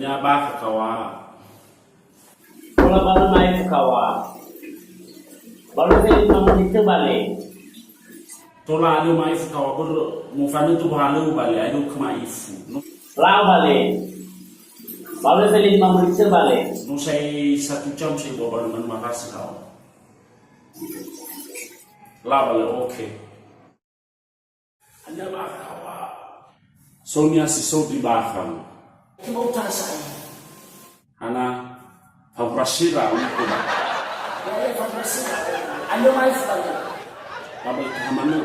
Anya ba kawa. Kalau baru naik kawa, baru saya mau balik. Tola ada mai kawa ber mufanu tu bahalu balik ayo kema ifu. Lau balik, baru saya mau balik. No say 1 jam say bawa man makas kawa. La balik okay. Anya ba kawa. Sonia si so di baham. Mau tasai. Ana fabrasira uko. Ya fabrasira. Ando mai fala. Babal kamanu